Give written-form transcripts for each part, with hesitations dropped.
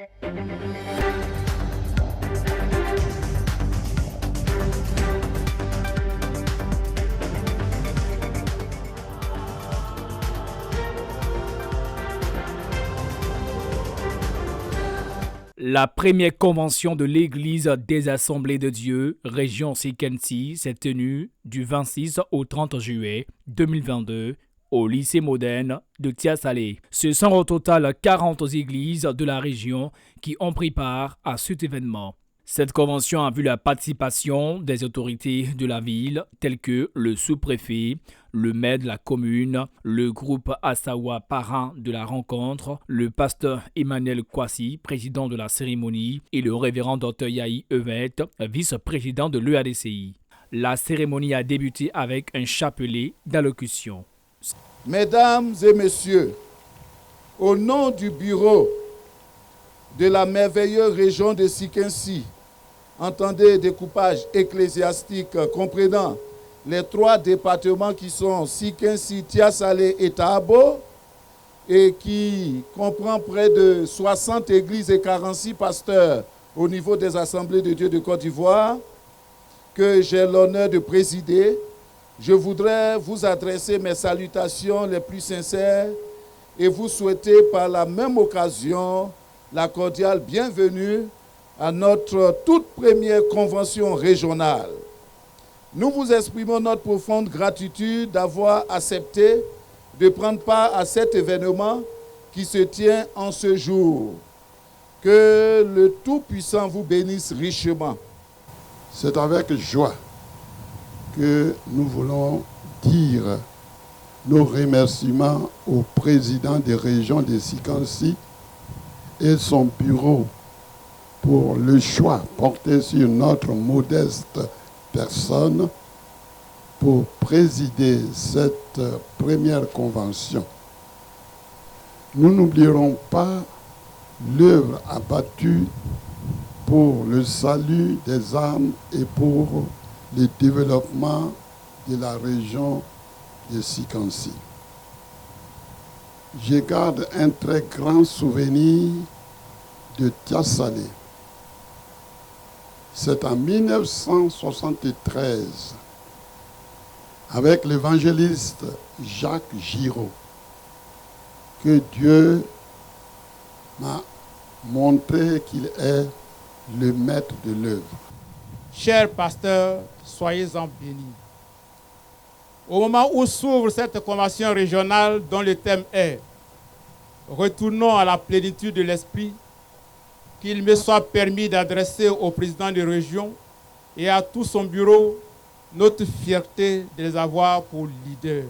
La première convention de l'Église des Assemblées de Dieu, région Sikensi, s'est tenue du 26 au 30 juillet 2022 au lycée moderne de Tiasalé. Ce sont au total 40 églises de la région qui ont pris part à cet événement. Cette convention a vu la participation des autorités de la ville, telles que le sous-préfet, le maire de la commune, le groupe Assawa parrain de la rencontre, le pasteur Emmanuel Kwasi, président de la cérémonie, et le révérend Dr Yahi Evet, vice-président de l'EADCI. La cérémonie a débuté avec un chapelet d'allocution. Mesdames et messieurs, au nom du bureau de la merveilleuse région de Sikensi, entendez découpage ecclésiastique comprenant les 3 départements qui sont Sikensi, Tiasalé et Tahabo, et qui comprend près de 60 églises et 46 pasteurs au niveau des Assemblées de Dieu de Côte d'Ivoire, que j'ai l'honneur de présider. Je voudrais vous adresser mes salutations les plus sincères et vous souhaiter par la même occasion la cordiale bienvenue à notre toute première convention régionale. Nous vous exprimons notre profonde gratitude d'avoir accepté de prendre part à cet événement qui se tient en ce jour. Que le Tout-Puissant vous bénisse richement. C'est avec joie que nous voulons dire nos remerciements au président des régions de Sikensi et son bureau pour le choix porté sur notre modeste personne pour présider cette première convention. Nous n'oublierons pas l'œuvre abattue pour le salut des âmes et pour le développement de la région de Sikensi. Je garde un très grand souvenir de Tiasalé. C'est en 1973, avec l'évangéliste Jacques Giraud, que Dieu m'a montré qu'il est le maître de l'œuvre. Chers pasteurs, soyez-en bénis. Au moment où s'ouvre cette convention régionale dont le thème est « Retournons à la plénitude de l'esprit », qu'il me soit permis d'adresser au président de région et à tout son bureau notre fierté de les avoir pour leaders.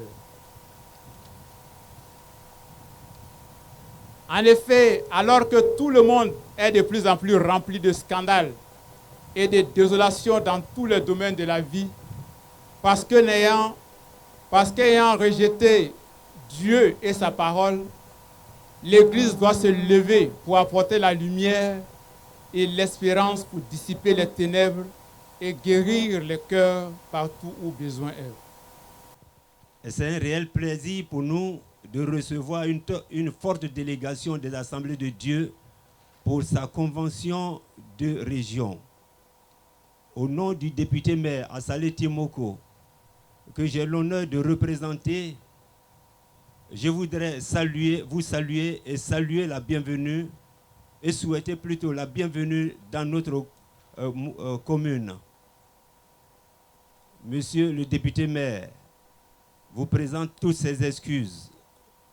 En effet, alors que tout le monde est de plus en plus rempli de scandales et de désolations dans tous les domaines de la vie, parce qu'ayant rejeté Dieu et sa parole, l'Église doit se lever pour apporter la lumière et l'espérance pour dissiper les ténèbres et guérir les cœurs partout où besoin est. C'est un réel plaisir pour nous de recevoir une forte délégation des Assemblées de Dieu pour sa convention de région. Au nom du député maire Assalé Timoko, que j'ai l'honneur de représenter, je voudrais vous saluer et saluer la bienvenue et souhaiter plutôt la bienvenue dans notre commune. Monsieur le député maire vous présente toutes ses excuses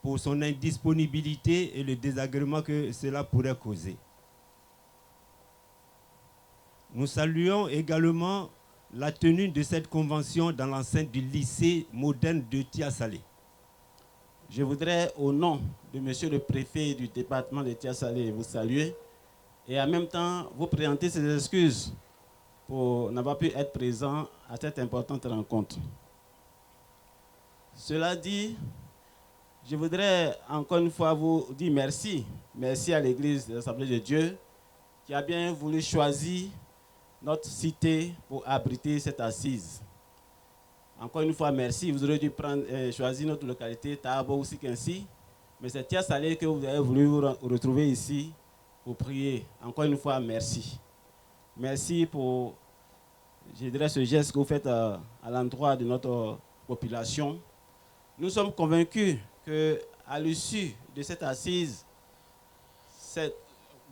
pour son indisponibilité et le désagrément que cela pourrait causer. Nous saluons également la tenue de cette convention dans l'enceinte du lycée moderne de Tiasalé. Je voudrais, au nom de monsieur le préfet du département de Tiasalé, vous saluer et en même temps vous présenter ses excuses pour n'avoir pu être présent à cette importante rencontre. Cela dit, je voudrais encore une fois vous dire merci. Merci à l'Église de l'Assemblée de Dieu qui a bien voulu choisir notre cité pour abriter cette assise. Encore une fois, merci. Vous aurez dû choisir notre localité, Tahabo ou Sikensi, mais c'est Tiasalé que vous avez voulu vous retrouver ici pour prier. Encore une fois, merci. Merci pour, je dirais, ce geste que vous faites à l'endroit de notre population. Nous sommes convaincus qu'à l'issue de cette assise,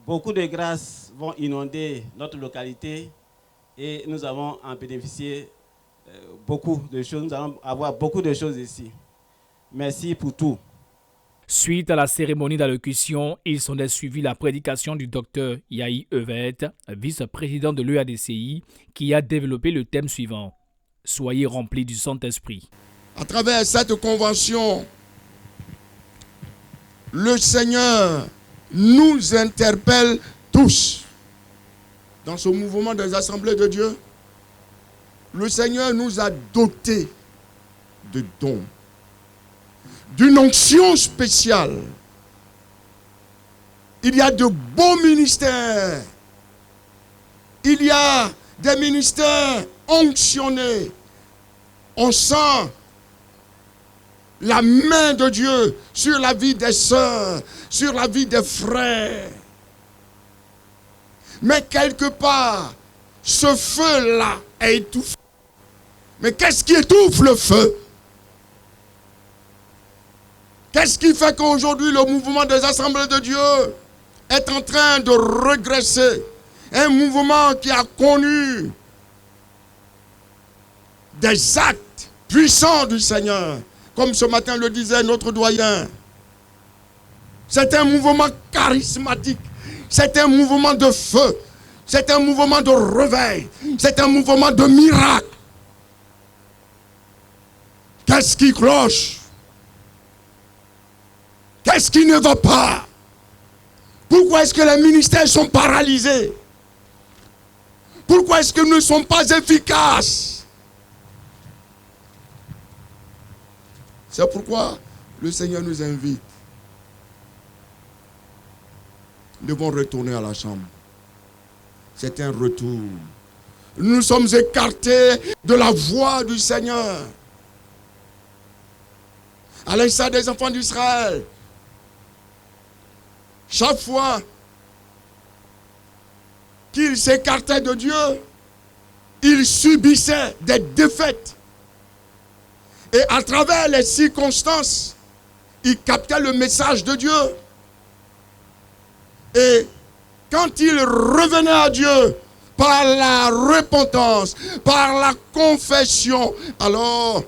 beaucoup de grâces vont inonder notre localité et nous allons en bénéficier beaucoup de choses. Nous allons avoir beaucoup de choses ici. Merci pour tout. Suite à la cérémonie d'allocution, ils sont suivis la prédication du docteur Yahi Evet, vice-président de l'EADCI, qui a développé le thème suivant. Soyez remplis du Saint-Esprit. À travers cette convention, le Seigneur nous interpelle tous. Dans ce mouvement des assemblées de Dieu, le Seigneur nous a dotés de dons, d'une onction spéciale. Il y a de beaux ministères. Il y a des ministères onctionnés. On sent la main de Dieu sur la vie des sœurs, sur la vie des frères. Mais quelque part, ce feu-là est étouffé. Mais qu'est-ce qui étouffe le feu? Qu'est-ce qui fait qu'aujourd'hui le mouvement des assemblées de Dieu est en train de régresser? Un mouvement qui a connu des actes puissants du Seigneur. Comme ce matin le disait notre doyen. C'est un mouvement charismatique. C'est un mouvement de feu. C'est un mouvement de réveil. C'est un mouvement de miracle. Qu'est-ce qui cloche? Qu'est-ce qui ne va pas? Pourquoi est-ce que les ministères sont paralysés? Pourquoi est-ce qu'ils ne sont pas efficaces? C'est pourquoi le Seigneur nous invite. Nous devons retourner à la chambre. C'est un retour. Nous sommes écartés de la voie du Seigneur. À l'instar des enfants d'Israël. Chaque fois qu'ils s'écartaient de Dieu, ils subissaient des défaites. Et à travers les circonstances, ils captaient le message de Dieu. Et quand ils revenaient à Dieu par la repentance, par la confession, alors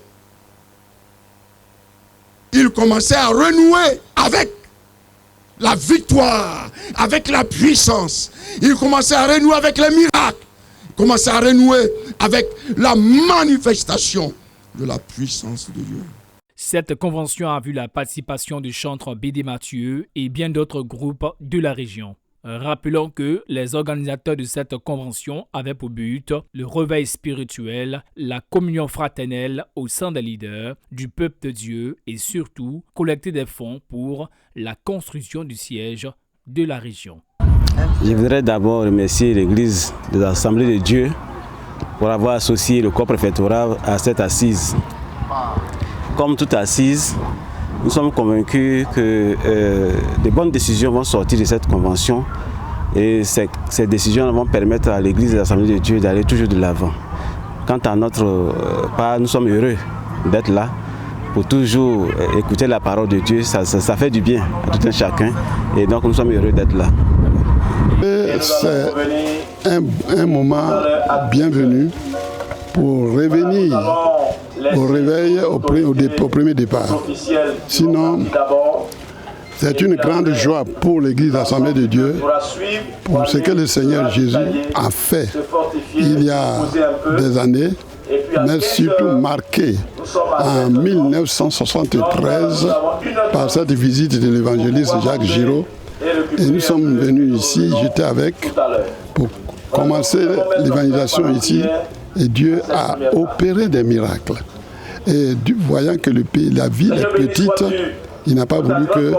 ils commençaient à renouer avec la victoire, avec la puissance. Ils commençaient à renouer avec les miracles. Ils commençaient à renouer avec la manifestation de la puissance de Dieu. Cette convention a vu la participation du chantre B.D. Mathieu et bien d'autres groupes de la région. Rappelons que les organisateurs de cette convention avaient pour but le réveil spirituel, la communion fraternelle au sein des leaders, du peuple de Dieu et surtout collecter des fonds pour la construction du siège de la région. Je voudrais d'abord remercier l'Église des Assemblées de Dieu pour avoir associé le corps préfectoral à cette assise. Comme toute assise, nous sommes convaincus que de bonnes décisions vont sortir de cette convention et ces décisions vont permettre à l'Église des Assemblées de Dieu d'aller toujours de l'avant. Quant à notre part, nous sommes heureux d'être là pour toujours écouter la parole de Dieu. Ça fait du bien à tout un chacun et donc nous sommes heureux d'être là. C'est un moment bienvenu pour revenir au réveil au premier départ. Sinon, c'est une grande joie pour l'Église d'Assemblée de Dieu, pour ce que le Seigneur Jésus a fait il y a des années, mais surtout marqué en 1973 par cette visite de l'évangéliste Jacques Giraud. Et nous sommes venus ici, j'étais avec, pour commencer l'évangélisation ici, et Dieu a opéré des miracles. Et voyant que la ville est petite, il n'a pas voulu que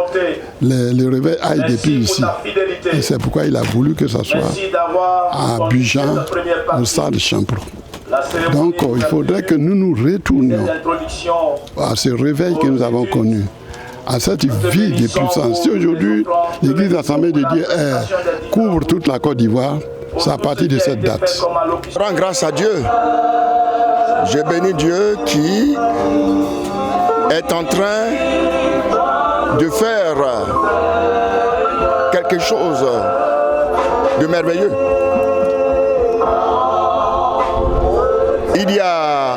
le réveil aille depuis ici. Et c'est pourquoi il a voulu que ça soit à Bujan, au stade Champlon. Donc il faudrait que nous nous retournions à ce réveil que nous avons connu. à cette vie de puissance. Si aujourd'hui, l'Église Assemblée de Dieu couvre toute la Côte d'Ivoire, c'est à partir de cette date. Je rends grâce à Dieu. Je bénis Dieu qui est en train de faire quelque chose de merveilleux. Il y a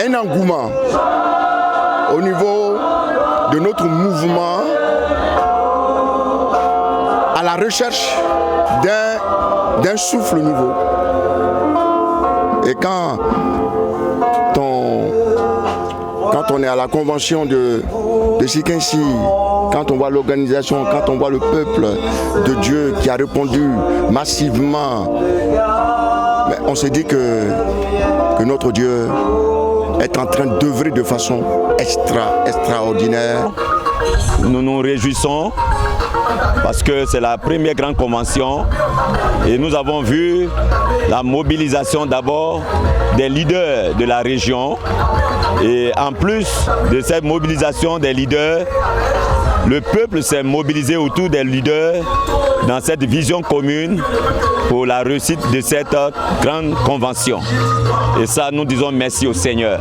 un engouement au niveau de notre mouvement à la recherche d'un souffle nouveau. Et quand on est à la convention de Sikensi, quand on voit l'organisation, quand on voit le peuple de Dieu qui a répondu massivement, on se dit que notre Dieu est en train d'œuvrer de façon extraordinaire. Nous nous réjouissons parce que c'est la première grande convention et nous avons vu la mobilisation d'abord des leaders de la région et en plus de cette mobilisation des leaders, le peuple s'est mobilisé autour des leaders dans cette vision commune pour la réussite de cette grande convention. Et ça, nous disons merci au Seigneur.